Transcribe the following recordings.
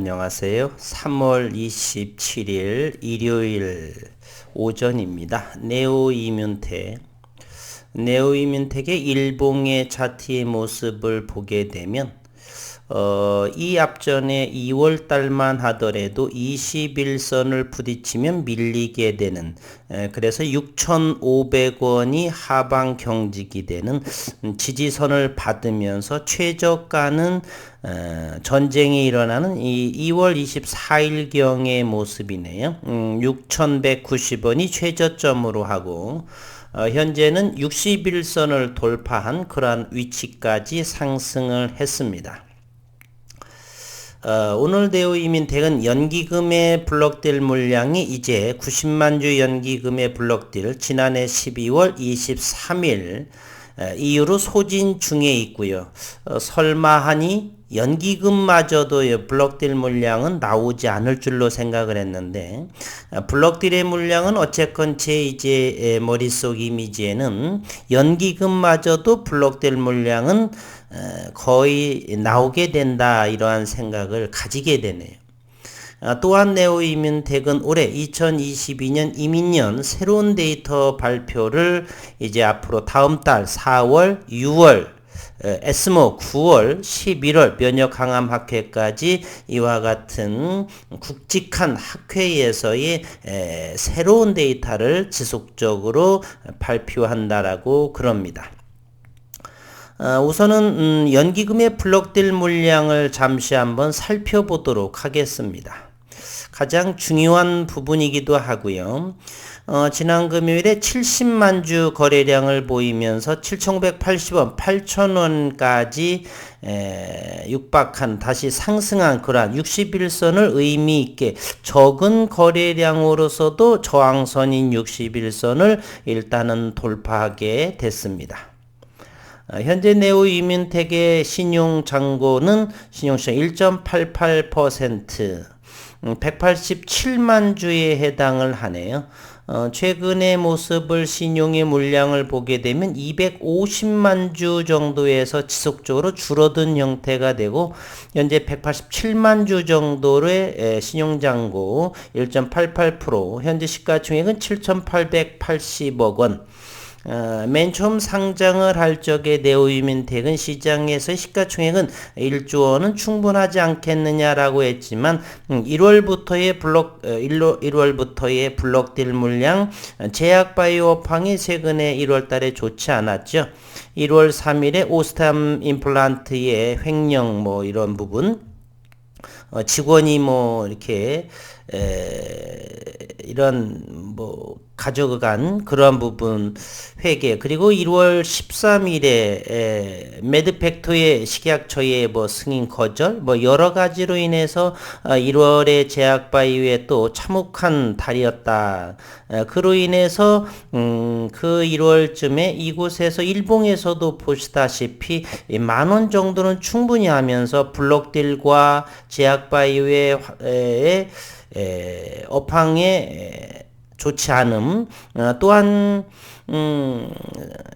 안녕하세요. 3월 27일 일요일 오전입니다. 네오이뮨텍의 일봉의 차트의 모습을 보게 되면 이 앞전에 2월 달만 하더라도 21선을 부딪히면 밀리게 되는, 그래서 6,500원이 하방 경직이 되는 지지선을 받으면서 최저가는 전쟁이 일어나는 이 2월 24일경의 모습이네요. 6,190원이 최저점으로 하고 현재는 61선을 돌파한 그러한 위치까지 상승을 했습니다. 오늘 네오이뮨텍은 연기금에 블록될 물량이 이제 90만 주 연기금에 블록될 지난해 12월 23일 이후로 소진 중에 있고요. 설마 하니 연기금마저도 블록될 물량은 나오지 않을 줄로 생각을 했는데, 블록딜의 물량은 어쨌건 제 이제 머릿속 이미지에는 연기금마저도 블록될 물량은 거의 나오게 된다, 이러한 생각을 가지게 되네요. 또한 네오이뮨텍은 올해 2022년 이민년 새로운 데이터 발표를 이제 앞으로 다음 달 4월, 6월, 에스모 9월, 11월 면역항암 학회까지 이와 같은 굵직한 학회에서의 새로운 데이터를 지속적으로 발표한다라고 그럽니다. 우선은 연기금의 블록될 물량을 잠시 한번 살펴보도록 하겠습니다. 가장 중요한 부분이기도 하고요. 지난 금요일에 70만 주 거래량을 보이면서 7,580원, 8,000원까지 육박한, 다시 상승한 그러한 61선을 의미 있게 적은 거래량으로서도 저항선인 61선을 일단은 돌파하게 됐습니다. 현재 네오이뮨텍의 신용잔고는 신용시장 1.88%, 187만 주에 해당을 하네요. 최근의 모습을 신용의 물량을 보게 되면 250만 주 정도에서 지속적으로 줄어든 형태가 되고, 현재 187만 주 정도의 신용잔고 1.88%, 현재 시가총액은 7,880억 원. 맨 처음 상장을 할 적에 네오이뮨텍은 시장에서 시가총액은 1조 원은 충분하지 않겠느냐라고 했지만 1월부터의 블록딜 물량, 제약바이오팡이 최근에 1월 달에 좋지 않았죠. 1월 3일에 오스탐 임플란트의 횡령 이런 부분, 직원이 이렇게 이런 가져간 그러한 부분 회계, 그리고 1월 13일에 매드팩토의 식약처의 승인 거절, 여러 가지로 인해서 1월에 제약바이오에 또 참혹한 달이었다. 그로 인해서 그 1월쯤에 이곳에서 일봉에서도 보시다시피 10,000원 정도는 충분히 하면서 블록딜과 제약바이오의 업황에 좋지 않음, 또한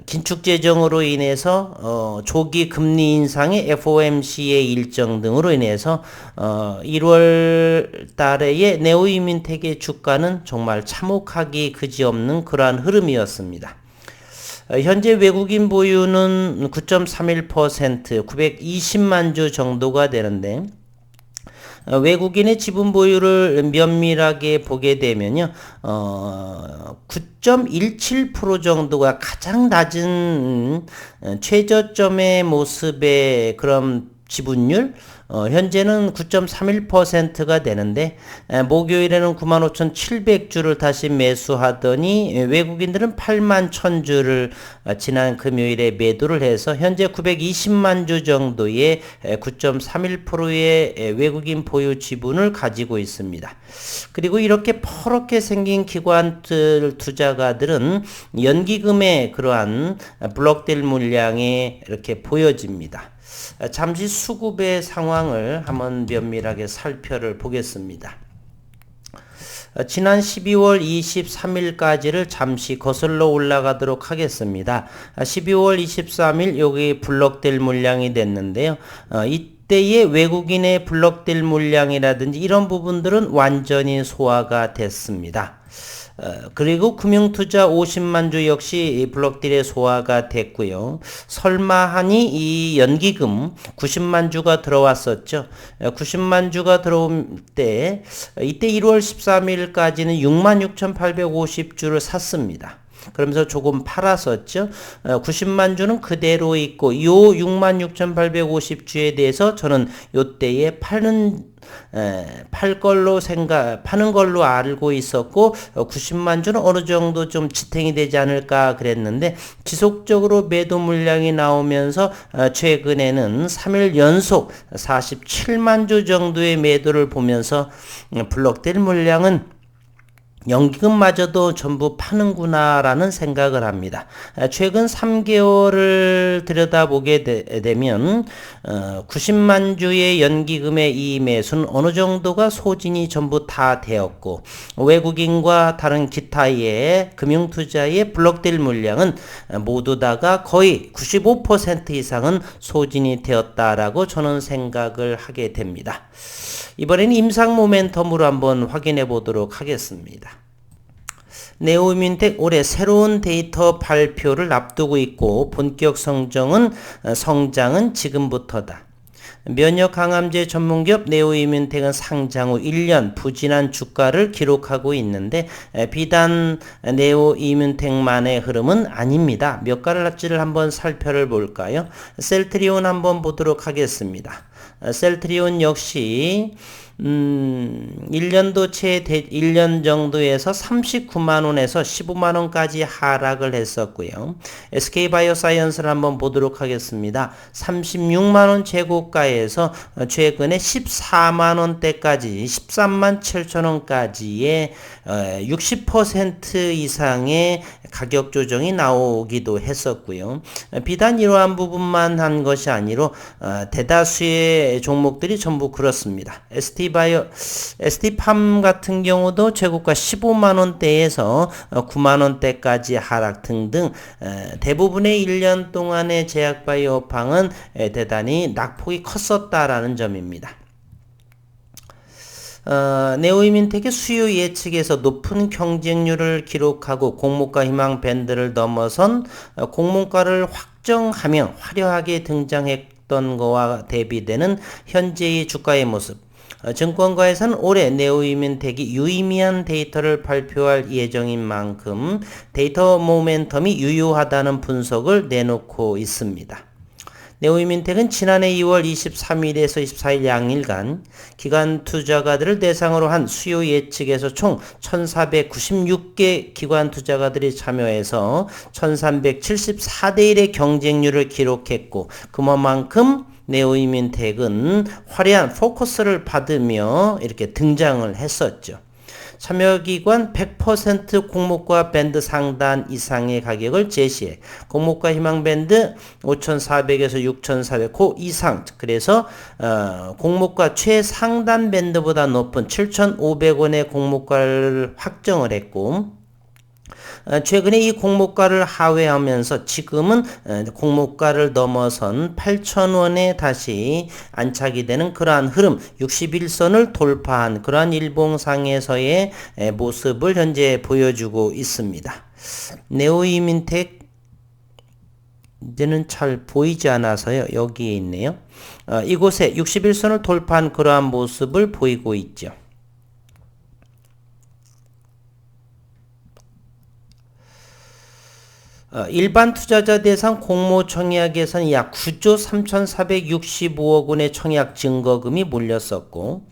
긴축 재정으로 인해서 조기 금리 인상의 FOMC의 일정 등으로 인해서 1월 달에의 네오이뮨텍의 주가는 정말 참혹하기 그지없는 그러한 흐름이었습니다. 현재 외국인 보유는 9.31%, 920만 주 정도가 되는데, 외국인의 지분 보유를 면밀하게 보게 되면요, 9.17% 정도가 가장 낮은 최저점의 모습의 그런 지분율, 현재는 9.31%가 되는데, 목요일에는 95,700주를 다시 매수하더니 외국인들은 81,000주를 지난 금요일에 매도를 해서 현재 920만 주 정도의 9.31%의 외국인 보유 지분을 가지고 있습니다. 그리고 이렇게 퍼렇게 생긴 기관들 투자가들은 연기금의 그러한 블록될 물량이 이렇게 보여집니다. 잠시 수급의 상황을 한번 면밀하게 살펴보겠습니다. 지난 12월 23일까지를 잠시 거슬러 올라가도록 하겠습니다. 12월 23일 여기 블록될 물량이 됐는데요. 이때의 외국인의 블록딜 물량이라든지 이런 부분들은 완전히 소화가 됐습니다. 그리고 금융투자 50만 주 역시 블록딜의 소화가 됐고요. 설마하니 이 연기금 90만 주가 들어왔었죠. 90만 주가 들어올 때 이때 1월 13일까지는 66,850주를 샀습니다. 그러면서 조금 팔았었죠. 90만 주는 그대로 있고 요 66,850주에 대해서 저는 요때에 파는 걸로 알고 있었고 90만 주는 어느 정도 좀 지탱이 되지 않을까 그랬는데 지속적으로 매도 물량이 나오면서 최근에는 3일 연속 47만 주 정도의 매도를 보면서 블록딜 물량은 연기금마저도 전부 파는구나라는 생각을 합니다. 최근 3개월을 들여다보게 되면 90만 주의 연기금의 이 매수는 어느 정도가 소진이 전부 다 되었고 외국인과 다른 기타의 금융투자의 블록딜 물량은 모두 다가 거의 95% 이상은 소진이 되었다라고 저는 생각을 하게 됩니다. 이번에는 임상 모멘텀으로 한번 확인해 보도록 하겠습니다. 네오이민텍 올해 새로운 데이터 발표를 앞두고 있고 본격 성장은 지금부터다. 면역항암제 전문기업 네오이민텍은 상장 후 1년 부진한 주가를 기록하고 있는데 비단 네오이민텍만의 흐름은 아닙니다. 몇 가지를 한번 살펴볼까요? 셀트리온 한번 보도록 하겠습니다. 셀트리온 역시 1년 정도에서 39만원에서 15만원까지 하락을 했었고요. SK바이오사이언스를 한번 보도록 하겠습니다. 36만원 최고가에서 최근에 14만원대까지 13만 7천원까지의 60% 이상의 가격 조정이 나오기도 했었고요. 비단 이러한 부분만 한 것이 아니라 대다수의 종목들이 전부 그렇습니다. ST팜 같은 경우도 최고가 15만원대에서 9만원대까지 하락 등등 대부분의 1년 동안의 제약바이오팡은 대단히 낙폭이 컸었다라는 점입니다. 네오이민텍의 수요 예측에서 높은 경쟁률을 기록하고 공모가 희망 밴드를 넘어선 공모가를 확정하며 화려하게 등장했던 것과 대비되는 현재의 주가의 모습. 증권가에서는 올해 네오이민텍이 유의미한 데이터를 발표할 예정인 만큼 데이터 모멘텀이 유효하다는 분석을 내놓고 있습니다. 네오이민텍은 지난해 2월 23일에서 24일 양일간 기관 투자가들을 대상으로 한 수요 예측에서 총 1496개 기관 투자가들이 참여해서 1374대 1의 경쟁률을 기록했고 그만큼 네오이민텍은 화려한 포커스를 받으며 이렇게 등장을 했었죠. 참여기관 100% 공모가 밴드 상단 이상의 가격을 제시해 공모가 희망 밴드 5,400에서 6,400 그 이상 그래서 공모가 최상단 밴드보다 높은 7,500원의 공모가를 확정을 했고 최근에 이 공모가를 하회하면서 지금은 공모가를 넘어선 8,000원에 다시 안착이 되는 그러한 흐름 61선을 돌파한 그러한 일봉상에서의 모습을 현재 보여주고 있습니다. 네오이민텍 이제는 잘 보이지 않아서요. 여기에 있네요. 이곳에 61선을 돌파한 그러한 모습을 보이고 있죠. 일반 투자자 대상 공모 청약에서는 약 9조 3,465억 원의 청약 증거금이 몰렸었고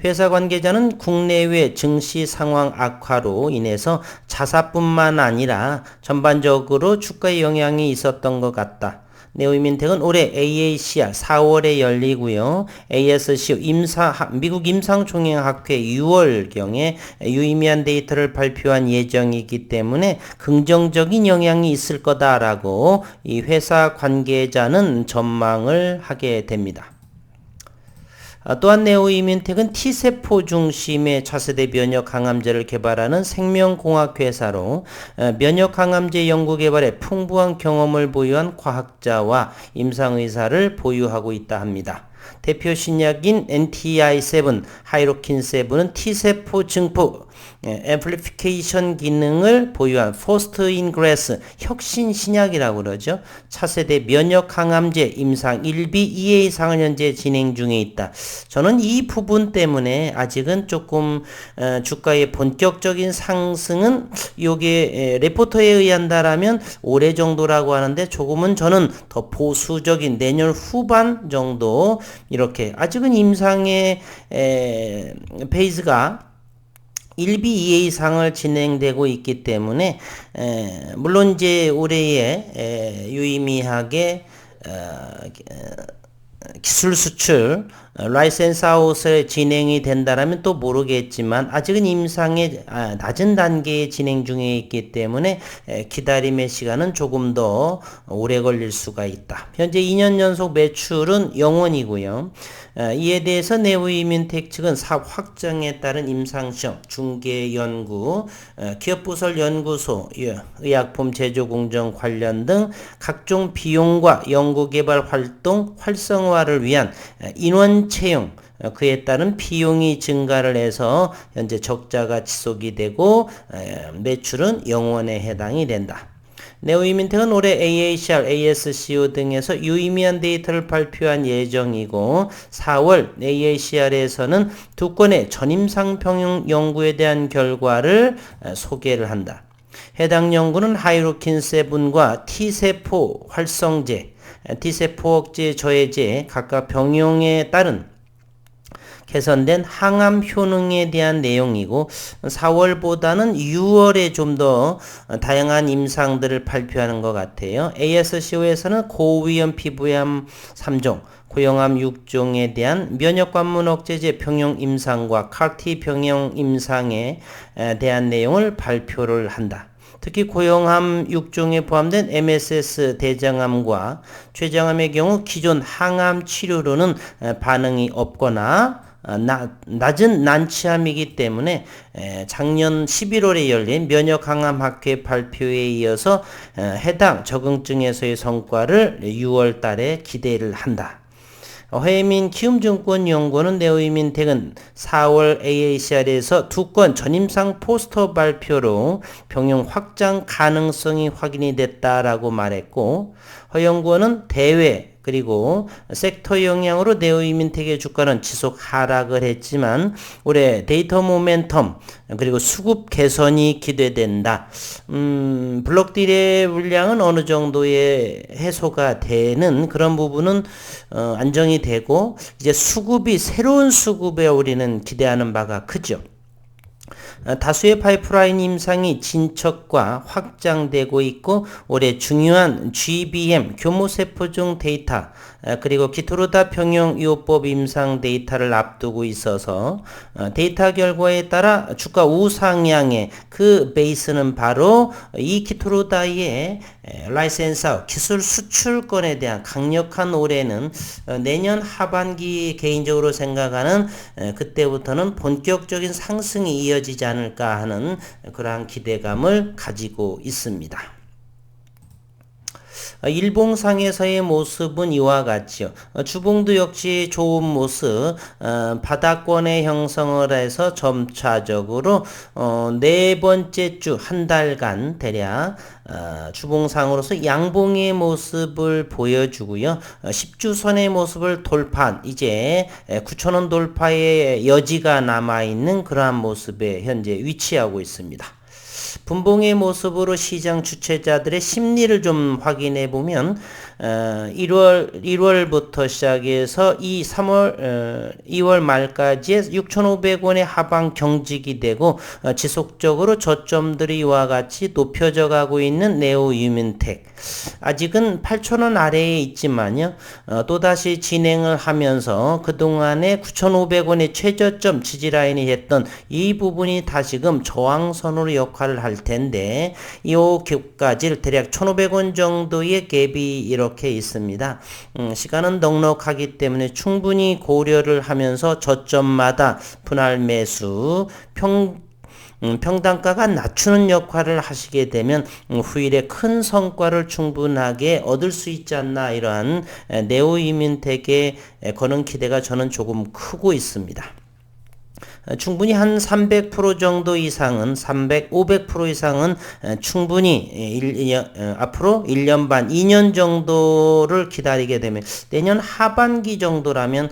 회사 관계자는 국내외 증시 상황 악화로 인해서 자사뿐만 아니라 전반적으로 주가에 영향이 있었던 것 같다. 네오이민텍은 올해 AACR 4월에 열리고요. ASC 미국 임상총회학회 6월경에 유의미한 데이터를 발표한 예정이기 때문에 긍정적인 영향이 있을 거다라고 이 회사 관계자는 전망을 하게 됩니다. 또한 네오이민텍은 T세포 중심의 차세대 면역항암제를 개발하는 생명공학회사로 면역항암제 연구개발에 풍부한 경험을 보유한 과학자와 임상의사를 보유하고 있다 합니다. 대표 신약인 NTI7, 하이로킨 7은 T세포 증폭, 앰플리피케이션 기능을 보유한 퍼스트 인 클래스 혁신 신약이라고 그러죠. 차세대 면역 항암제 임상 1B, 2A 상을 현재 진행 중에 있다. 저는 이 부분 때문에 아직은 조금 주가의 본격적인 상승은 요게 레포터에 의한다라면 올해 정도라고 하는데 조금은 저는 더 보수적인 내년 후반 정도 이렇게 아직은 임상의 페이즈가 1B, 2A 상을 진행되고 있기 때문에 물론 이제 올해에 유의미하게 기술 수출 라이센스 아웃에 진행이 된다라면 또 모르겠지만 아직은 임상의 낮은 단계에 진행 중에 있기 때문에 기다림의 시간은 조금 더 오래 걸릴 수가 있다. 현재 2년 연속 매출은 0원이고요. 이에 대해서 네오이민텍 측은 사업 확장에 따른 임상시험, 중개연구, 기업부설 연구소, 의약품 제조 공정 관련 등 각종 비용과 연구개발 활동 활성화를 위한 인원 채용, 그에 따른 비용이 증가를 해서 현재 적자가 지속이 되고 매출은 0원에 해당이 된다. 네오이민텍은 올해 AACR, ASCO 등에서 유의미한 데이터를 발표한 예정이고 4월 AACR에서는 두 건의 전임상 병용 연구에 대한 결과를 소개를 한다. 해당 연구는 하이로킨 7과 T세포 활성제, T세포 억제 저해제 각각 병용에 따른 개선된 항암 효능에 대한 내용이고 4월보다는 6월에 좀 더 다양한 임상들을 발표하는 것 같아요. ASCO에서는 고위험 피부암 3종, 고형암 6종에 대한 면역관문 억제제 병용 임상과 CAR-T 병용 임상에 대한 내용을 발표를 한다. 특히 고형암 6종에 포함된 MSS 대장암과 췌장암의 경우 기존 항암 치료로는 반응이 없거나 낮은 난치암이기 때문에 작년 11월에 열린 면역항암학회 발표에 이어서 해당 적응증에서의 성과를 6월 달에 기대를 한다. 해민 키움증권연구원은 네오이민텍은 4월 AACR에서 두 건 전임상 포스터 발표로 병용 확장 가능성이 확인이 됐다라고 말했고 허연구원은 대외 그리고 섹터 영향으로 네오이민텍의 주가는 지속 하락을 했지만 올해 데이터 모멘텀 그리고 수급 개선이 기대된다. 블록딜의 물량은 어느 정도의 해소가 되는 그런 부분은 안정이 되고 이제 수급이 새로운 수급에 우리는 기대하는 바가 크죠. 다수의 파이프라인 임상이 진척과 확장되고 있고 올해 중요한 GBM 교모세포종 데이터 그리고 키토르다 병용 요법 임상 데이터를 앞두고 있어서 데이터 결과에 따라 주가 우상향의 그 베이스는 바로 이 키토르다의 라이센스 아웃 기술 수출권에 대한 강력한 올해는 내년 하반기 개인적으로 생각하는 그때부터는 본격적인 상승이 이어지지 않을까 하는 그러한 기대감을 가지고 있습니다. 일봉상에서의 모습은 이와 같지요. 주봉도 역시 좋은 모습, 바닥권의 형성을 해서 점차적으로 네 번째 주 한 달간 대략 주봉상으로서 양봉의 모습을 보여주고요. 10주선의 모습을 돌파한 이제 9,000원 돌파의 여지가 남아있는 그러한 모습에 현재 위치하고 있습니다. 분봉의 모습으로 시장 주체자들의 심리를 좀 확인해 보면 1월부터 시작해서 2월 말까지의 6,500원의 하방 경직이 되고 지속적으로 저점들이 이와 같이 높여져 가고 있는 네오이민텍 아직은 8,000원 아래에 있지만요. 또다시 진행을 하면서 그동안에 9,500원의 최저점 지지라인이 했던 이 부분이 다시금 저항선으로 역할을 할 텐데 이 격까지 대략 1,500원 정도의 갭이 이렇게 있습니다. 시간은 넉넉하기 때문에 충분히 고려를 하면서 저점마다 분할 매수 평단가가 낮추는 역할을 하시게 되면 후일에 큰 성과를 충분하게 얻을 수 있지 않나, 이러한 네오이민텍에 거는 기대가 저는 조금 크고 있습니다. 충분히 한 300% 정도 이상은 500% 이상은 충분히 앞으로 1년 반, 2년 정도를 기다리게 되면 내년 하반기 정도라면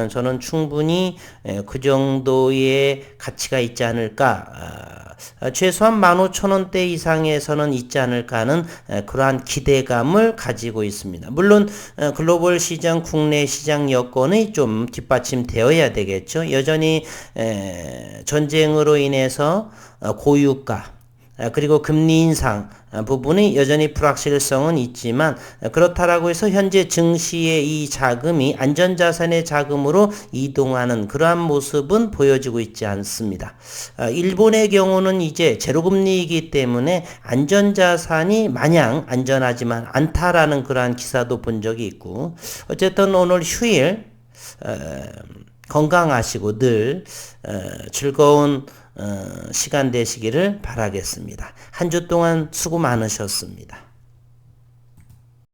저는 충분히 그 정도의 가치가 있지 않을까, 최소한 15,000원대 이상에서는 있지 않을까 하는 그러한 기대감을 가지고 있습니다. 물론 글로벌 시장, 국내 시장 여건이 좀 뒷받침되어야 되겠죠. 여전히 전쟁으로 인해서 고유가, 그리고 금리 인상 부분이 여전히 불확실성은 있지만, 그렇다라고 해서 현재 증시의 이 자금이 안전자산의 자금으로 이동하는 그러한 모습은 보여지고 있지 않습니다. 일본의 경우는 이제 제로금리이기 때문에 안전자산이 마냥 안전하지만 않다라는 그러한 기사도 본 적이 있고, 어쨌든 오늘 휴일 건강하시고 늘 즐거운 시간 되시기를 바라겠습니다. 한 주 동안 수고 많으셨습니다.